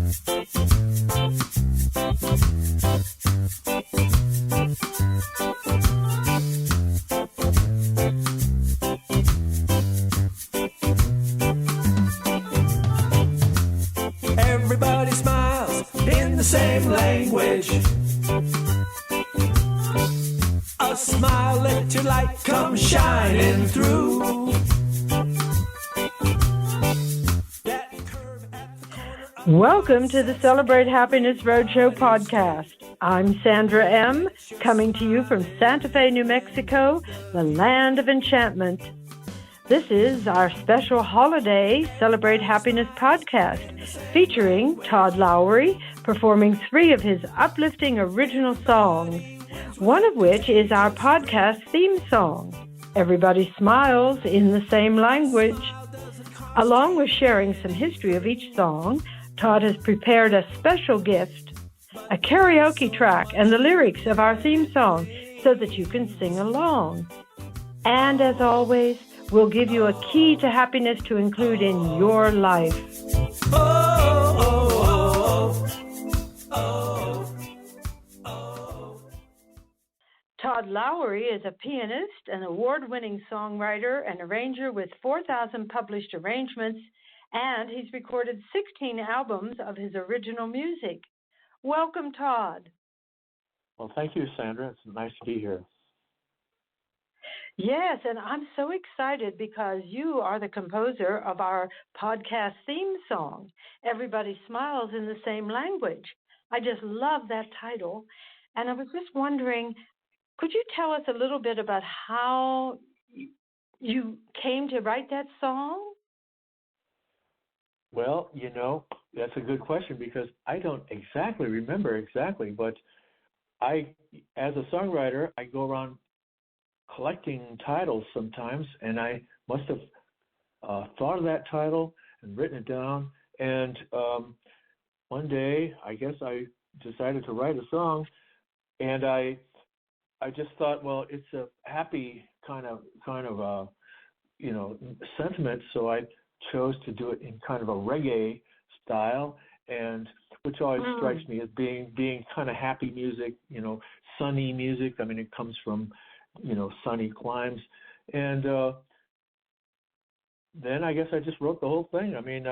Everybody smiles in the same language. A smile, let your light come shining through. Welcome to the Celebrate Happiness Roadshow podcast. I'm Sandra M., coming to you from Santa Fe, New Mexico, the land of enchantment. This is our special holiday Celebrate Happiness podcast featuring Todd Lowry performing 3 of his uplifting original songs, one of which is our podcast theme song, Everybody Smiles in the Same Language. Along with sharing some history of each song, Todd has prepared a special gift, a karaoke track and the lyrics of our theme song so that you can sing along. And as always, we'll give you a key to happiness to include in your life. Todd Lowry is a pianist, an award-winning songwriter and arranger with 4,000 published arrangements, and he's recorded 16 albums of his original music. Welcome, Todd. Well, thank you, Sandra. It's nice to be here. Yes, and I'm so excited because you are the composer of our podcast theme song, Everybody Smiles in the Same Language. I just love that title. And I was just wondering, could you tell us a little bit about how you came to write that song? Well, that's a good question because I don't remember exactly, but as a songwriter, I go around collecting titles sometimes, and I must have thought of that title and written it down. And one day, I guess I decided to write a song, and I just thought, well, it's a happy kind of sentiment, so I chose to do it in kind of a reggae style, and which always strikes me as being kind of happy music, sunny music. I mean, it comes from sunny climes. And then I guess I just wrote the whole thing. I mean,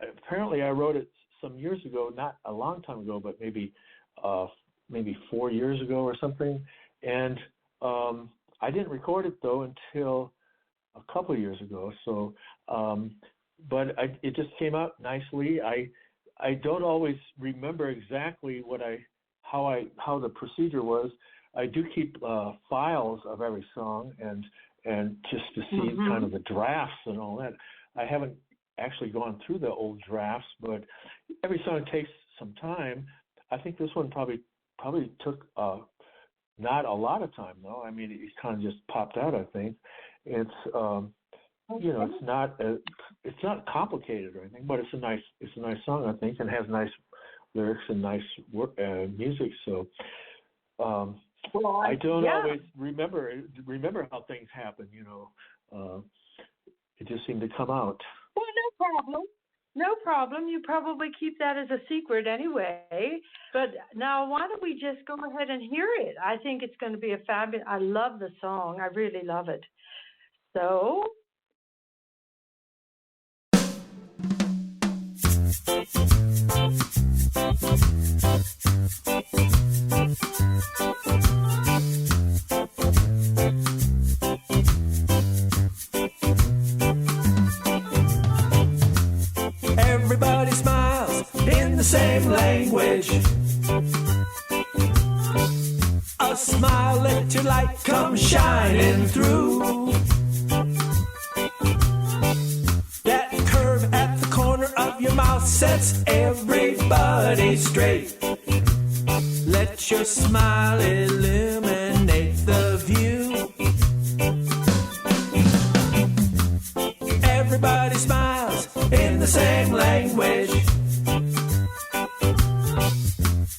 apparently I wrote it some years ago, not a long time ago, but maybe 4 years ago or something. And I didn't record it, though, until a couple of years ago. So, but it just came out nicely. I don't always remember exactly how the procedure was. I do keep files of every song and just to see kind of the drafts and all that. I haven't actually gone through the old drafts, but every song takes some time. I think this one probably took not a lot of time though. I mean, it kind of just popped out. I think it's it's not complicated or anything, but it's a nice song, I think, and has nice lyrics and nice music. So. I don't always remember how things happen, it just seemed to come out. Well, no problem. You probably keep that as a secret anyway. But now why don't we just go ahead and hear it? I think it's going to be I love the song. I really love it. So... Everybody smiles in the same language. A smile, let your light come shining through. That curve at the corner of your mouth sets everybody straight. Let your smile illuminate the view. Everybody smiles in the same language.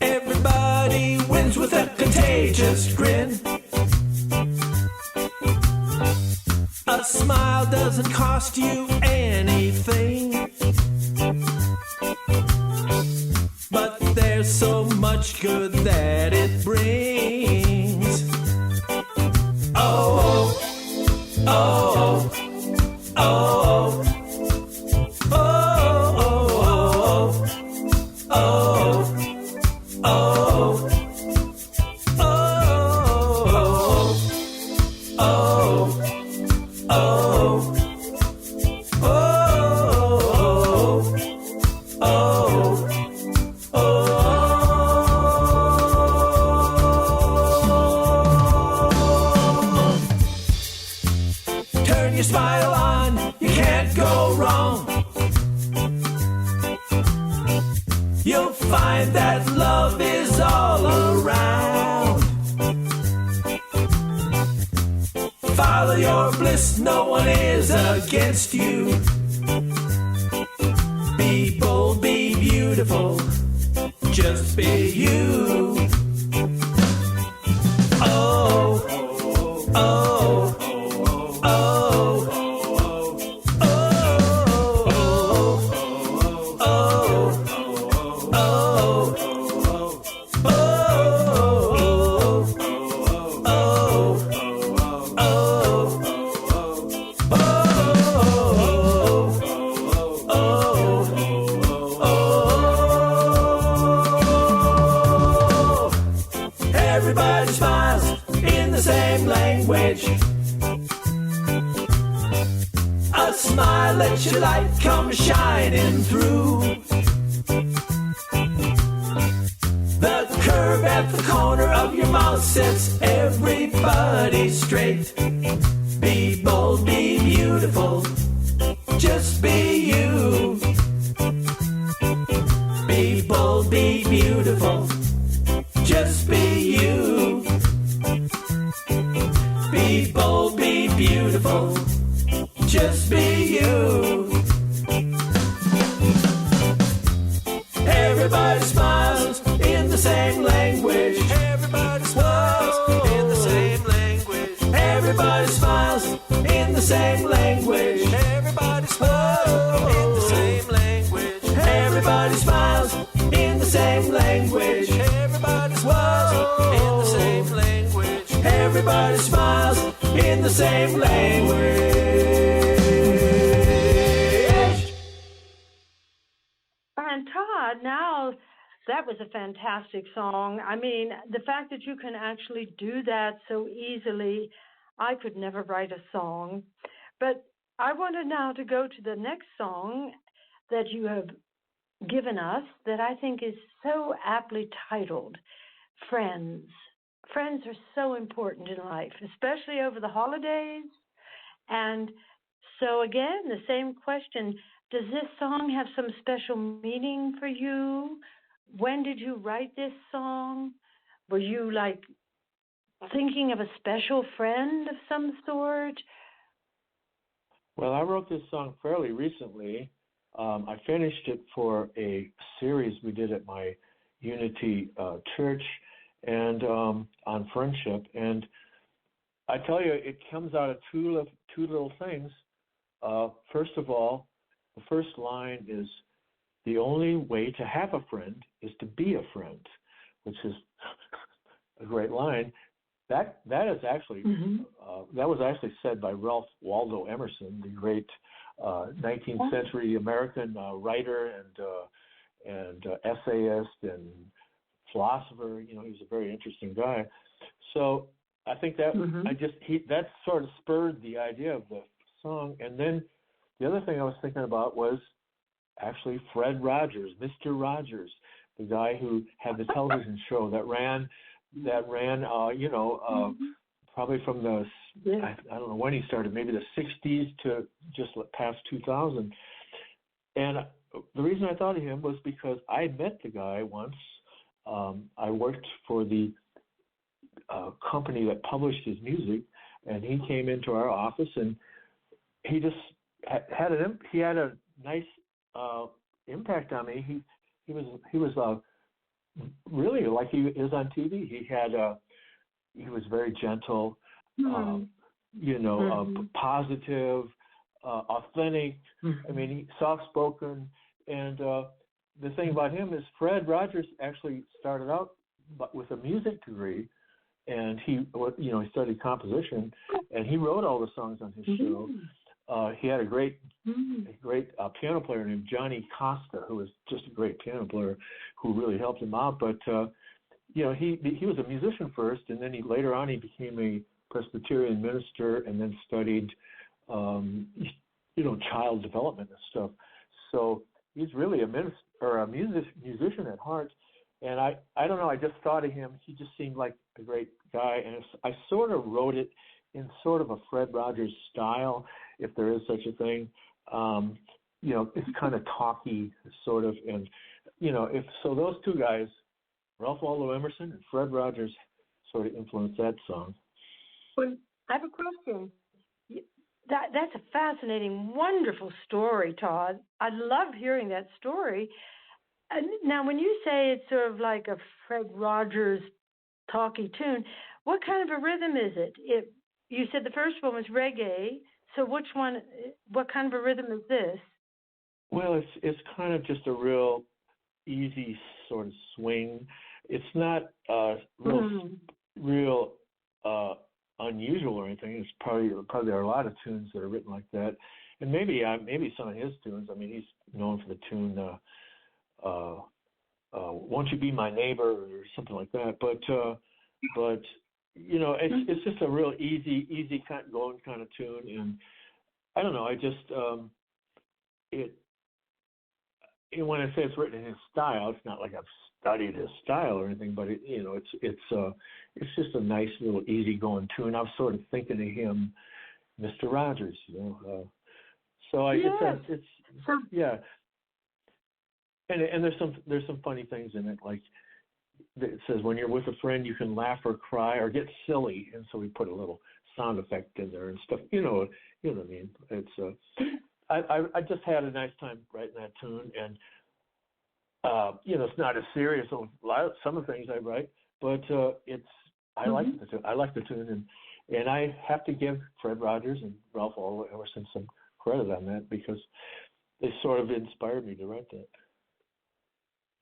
Everybody wins with a contagious grin. A smile doesn't cost you anything. song, you'll find that love is all around. Follow your bliss, no one is against you. Be bold, be beautiful, just be you. Oh, oh, oh, oh, everybody smiles in the same language. A smile lets your light come shining through. The curve at the corner of your mouth sets everybody straight. Be bold, be beautiful, just be you. Be bold, be beautiful, just be you. Be bold, be beautiful, just be you. Everybody smiles in the same language. Everybody smiles in the same language. Everybody smiles in the same language. Everybody smiles in the same language. Everybody smiles in the same language. Everybody smiles in the same language. Everybody smiles in the same language. And Todd, now that was a fantastic song. I mean, the fact that you can actually do that so easily, I could never write a song. But I wanted now to go to the next song that you have given us that I think is so aptly titled, Friends. Friends are so important in life, especially over the holidays. And so again, the same question, does this song have some special meaning for you? When did you write this song? Were you like thinking of a special friend of some sort? Well, I wrote this song fairly recently. I finished it for a series we did at my Unity church and on friendship. And I tell you, it comes out of two little things. First of all, the first line is, the only way to have a friend is to be a friend, which is a great line. That is actually that was actually said by Ralph Waldo Emerson, the great 19th century American writer and essayist and philosopher. You know, he was a very interesting guy. So I think that that sort of spurred the idea of the song. And then the other thing I was thinking about was actually Fred Rogers, Mr. Rogers, the guy who had the television show that ran probably from the, I don't know when he started, maybe the 60s to just past 2000. And the reason I thought of him was because I met the guy once. I worked for the company that published his music, and he came into our office, and he just had a nice impact on me. He was really like he is on TV. He was very gentle, positive, authentic. I mean, soft-spoken. And the thing about him is Fred Rogers actually started out with a music degree, and he studied composition, and he wrote all the songs on his show. He had a great piano player named Johnny Costa, who was just a great piano player, who really helped him out. But he was a musician first, and then later on he became a Presbyterian minister, and then studied child development and stuff. So he's really a musician at heart. And I don't know, I just thought of him. He just seemed like a great guy, and I sort of wrote it in sort of a Fred Rogers style, if there is such a thing. it's kind of talky, sort of, and if so, those two guys, Ralph Waldo Emerson and Fred Rogers, sort of influenced that song. Well, I have a question. That's a fascinating, wonderful story, Todd. I love hearing that story. And now, when you say it's sort of like a Fred Rogers talky tune, what kind of a rhythm is it? You said the first one was reggae. So which one? What kind of a rhythm is this? Well, it's kind of just a real easy sort of swing. It's not real unusual or anything. It's probably there are a lot of tunes that are written like that, and maybe some of his tunes. I mean, he's known for the tune "Won't You Be My Neighbor" or something like that. But it's just a real easy kind of going kind of tune, and I don't know. I just when I say it's written in his style, it's not like I've studied his style or anything, but it's just a nice little easygoing tune. I was sort of thinking of him, Mr. Rogers, So it's yeah. And there's some funny things in it, like it says when you're with a friend you can laugh or cry or get silly, and so we put a little sound effect in there and stuff. You know what I mean? It's I just had a nice time writing that tune, and it's not as serious as some of the things I write, but I like the tune. I like the tune, and I have to give Fred Rogers and Ralph Waldo Emerson some credit on that because they sort of inspired me to write that.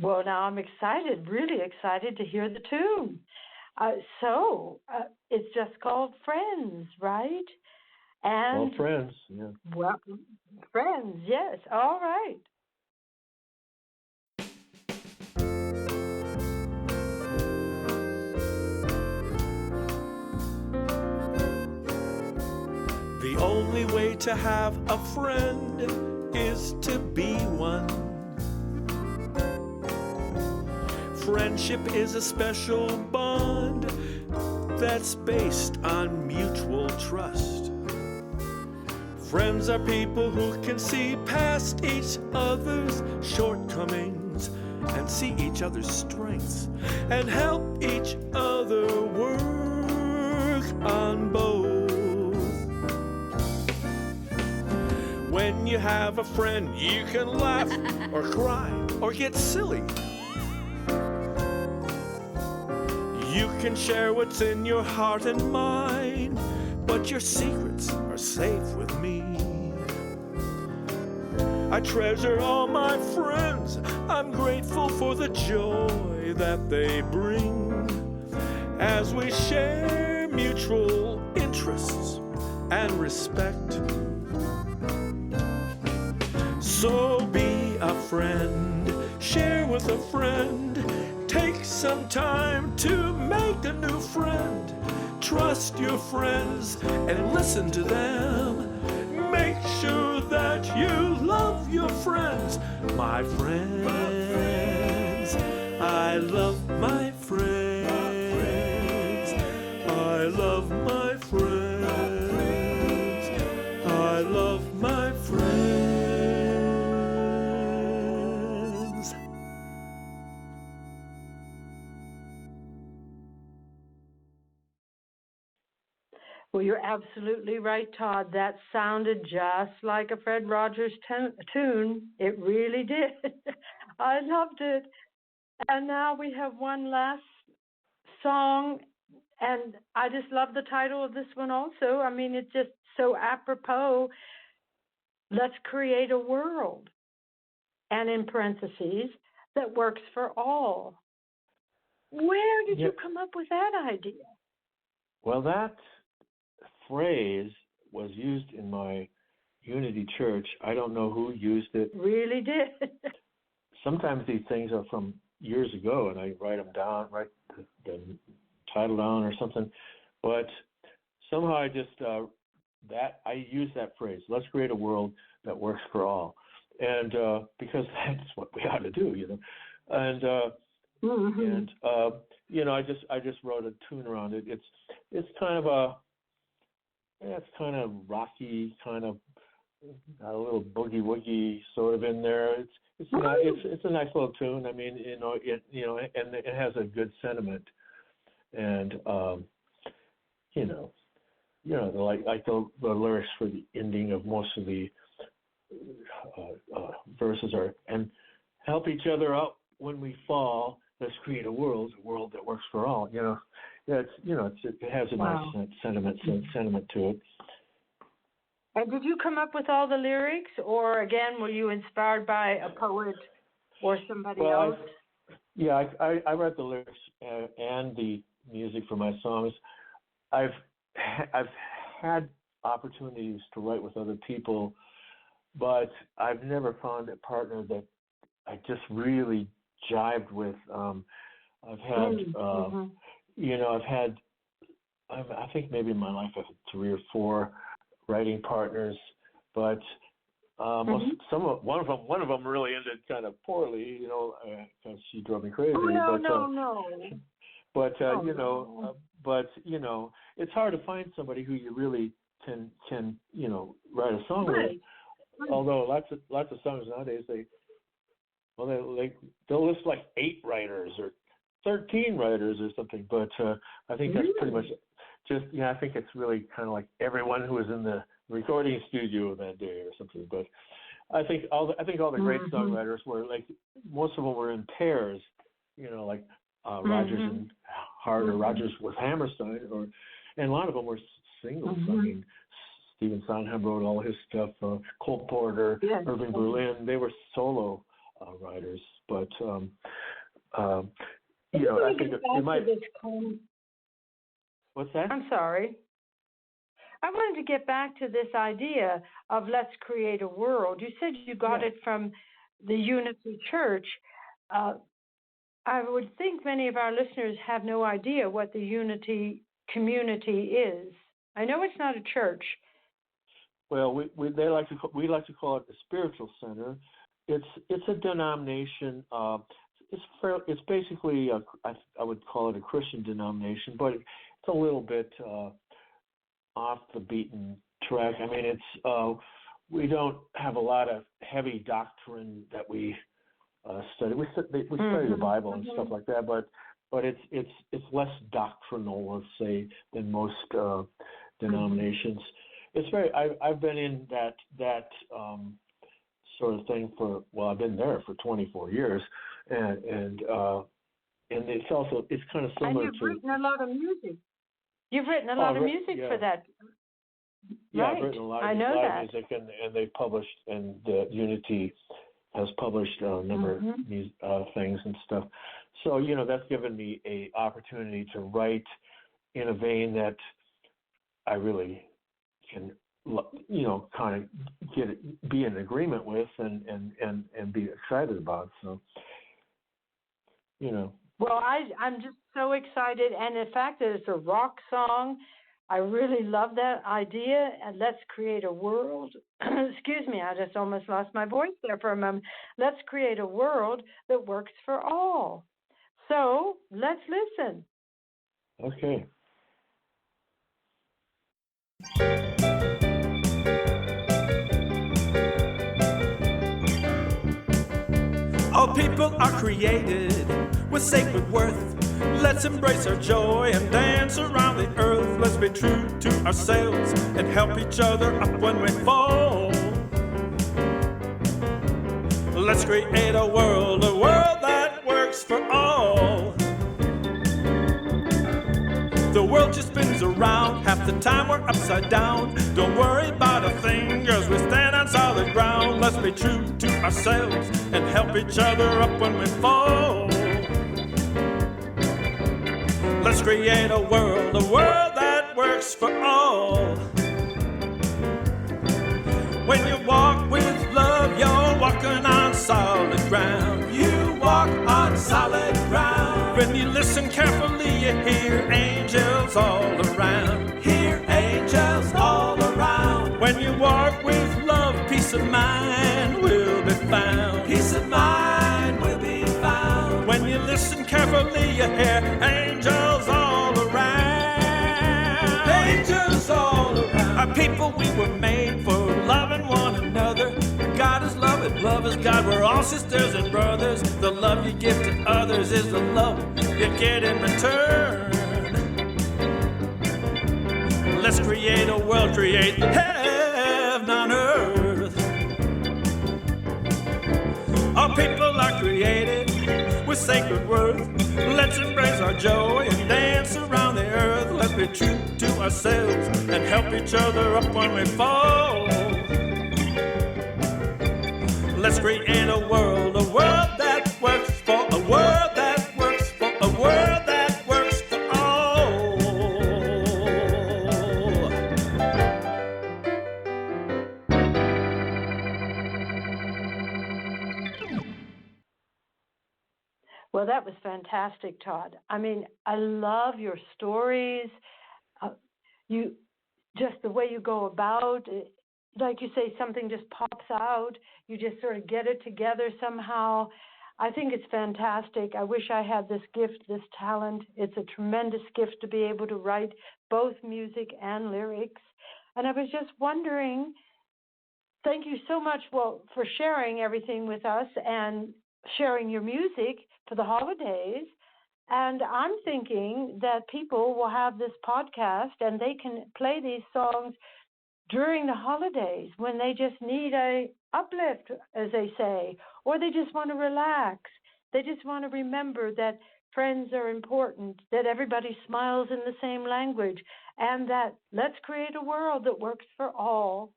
Well, now I'm excited, really excited to hear the tune. So it's just called Friends, right? And Friends, yeah. Well, Friends, yes. All right. The only way to have a friend is to be one. Friendship is a special bond that's based on mutual trust. Friends are people who can see past each other's shortcomings and see each other's strengths and help each other work on both. When you have a friend, you can laugh or cry or get silly. You can share what's in your heart and mind, but your secrets are safe with me. I treasure all my friends. I'm grateful for the joy that they bring as we share mutual interests and respect. So be a friend, share with a friend, take some time to make a new friend. Trust your friends and listen to them. Make sure that you love your friends. My friends, I love my friends. I love my friends. I love my friends. Well, you're absolutely right, Todd. That sounded just like a Fred Rogers tune. It really did. I loved it. And now we have one last song, and I just love the title of this one also. I mean, it's just so apropos. Let's create a world, and in parentheses, that works for all. Where did you come up with that idea? Well, that phrase was used in my Unity Church. I don't know who used it. Really did. Sometimes these things are from years ago, and I write them down, write the title down or something. But somehow I just I use that phrase. Let's create a world that works for all, and because that's what we ought to do, And and I just wrote a tune around it. It's kind of rocky, kind of got a little boogie woogie sort of in there. It's a nice little tune. I mean, and it has a good sentiment, and like the lyrics for the ending of most of the verses are, and help each other up when we fall. Let's create a world that works for all. It has a nice sentiment to it. And did you come up with all the lyrics, or again, were you inspired by a poet or somebody else? I wrote the lyrics and the music for my songs. I've had opportunities to write with other people, but I've never found a partner that I just really jived with. I've had, I think maybe in my life I've had 3 or 4 writing partners, but one of them really ended kind of poorly, because she drove me crazy. But it's hard to find somebody who you really can write a song with. Although lots of songs nowadays they'll list like 8 writers or 13 writers or something. But I think that's pretty much just I think it's really kind of like everyone who was in the recording studio that day or something. But I think all the great songwriters were like, most of them were in pairs, like Rogers and Hart, or Rogers with Hammerstein, and a lot of them were singles. I mean, Stephen Sondheim wrote all his stuff. Cole Porter, Irving Berlin, they were solo writers. But I think it might. What's that? I'm sorry. I wanted to get back to this idea of let's create a world. You said you got it from the Unity Church. I would think many of our listeners have no idea what the Unity community is. I know it's not a church. Well, we like to call it a spiritual center. It's a denomination. It's basically I would call it a Christian denomination, but it's a little bit off the beaten track. I mean, it's we don't have a lot of heavy doctrine that we study. We study the Bible and stuff like that, but it's less doctrinal, let's say, than most denominations. It's very. I've been in that sort of thing I've been there for 24 years, and it's kind of similar to. And you've written a lot of music. You've written a lot of music for that. Yeah, right. I've written a lot of music, and they published, and the Unity has published a number of things and stuff. So that's given me a opportunity to write in a vein that I really can kind of be in agreement with and be excited about. So Well, I'm just so excited, and the fact that it's a rock song, I really love that idea. And let's create a world. Excuse me, I just almost lost my voice there for a moment. Let's create a world that works for all. So let's listen. Okay. All people are created with sacred worth. Let's embrace our joy and dance around the earth. Let's be true to ourselves and help each other up when we fall. Let's create a world that works for all. The world just spins around, half the time we're upside down. Don't worry about a thing, girls, we stand on solid ground. Let's be true to ourselves and help each other up when we fall. Let's create a world that works for all. When you walk with love, you're walking on solid ground. You walk on solid ground. When you listen carefully, you hear angels all around. Hear angels all around. When you walk with love, peace of mind will be found. Peace of mind will be found. When you listen carefully, you hear angels all around. Angels all around. Our people, we were made for loving one love is God, we're all sisters and brothers. The love you give to others is the love you get in return. Let's create a world, create heaven on earth. All people are created with sacred worth. Let's embrace our joy and dance around the earth. Let's be true to ourselves and help each other up when we fall. Let's create a world that works for, a world that works for, a world that works for all. Well, that was fantastic, Todd. I mean, I love your stories. You just the way you go about it, like you say, something just pops out. You just sort of get it together somehow. I think it's fantastic. I wish I had this gift, this talent. It's a tremendous gift to be able to write both music and lyrics. And I was just wondering, thank you so much, well, for sharing everything with us and sharing your music for the holidays. And I'm thinking that people will have this podcast and they can play these songs during the holidays when they just need a uplift, as they say, or they just want to relax. They just want to remember that friends are important, that everybody smiles in the same language, and that let's create a world that works for all.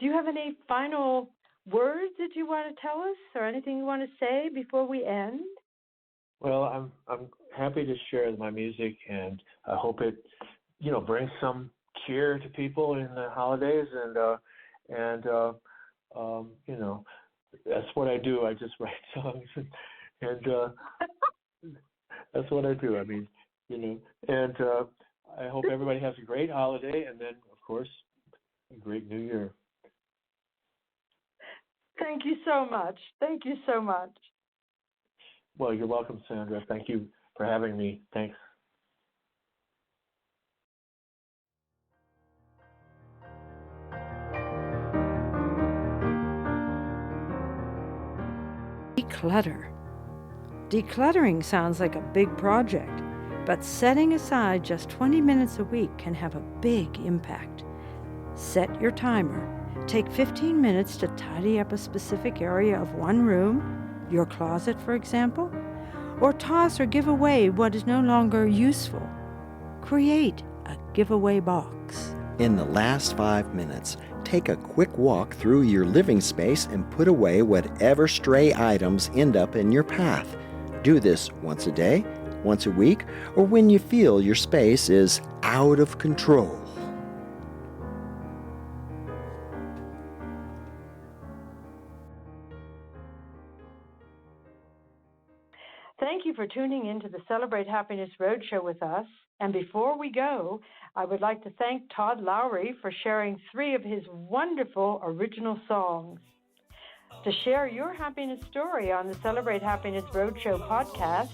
Do you have any final words that you want to tell us or anything you want to say before we end? Well, I'm happy to share my music, and I hope it, brings some cheer to people in the holidays, and that's what I do. I just write songs, and that's what I do. I mean, and I hope everybody has a great holiday, and then, of course, a great New Year. Thank you so much. Thank you so much. Well, you're welcome, Sandra. Thank you for having me. Thanks. Declutter. Decluttering sounds like a big project, but setting aside just 20 minutes a week can have a big impact. Set your timer. Take 15 minutes to tidy up a specific area of one room, your closet, for example, or toss or give away what is no longer useful. Create a giveaway box. In the last 5 minutes, take a quick walk through your living space and put away whatever stray items end up in your path. Do this once a day, once a week, or when you feel your space is out of control. Thank you for tuning in to the Celebrate Happiness Roadshow with us. And before we go, I would like to thank Todd Lowry for sharing 3 of his wonderful original songs. To share your happiness story on the Celebrate Happiness Roadshow podcast,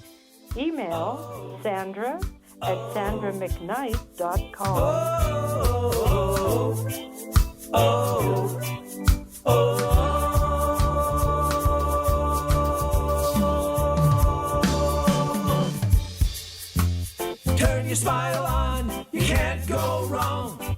email Sandra at sandramcknight.com. Turn your smile on, you can't go wrong.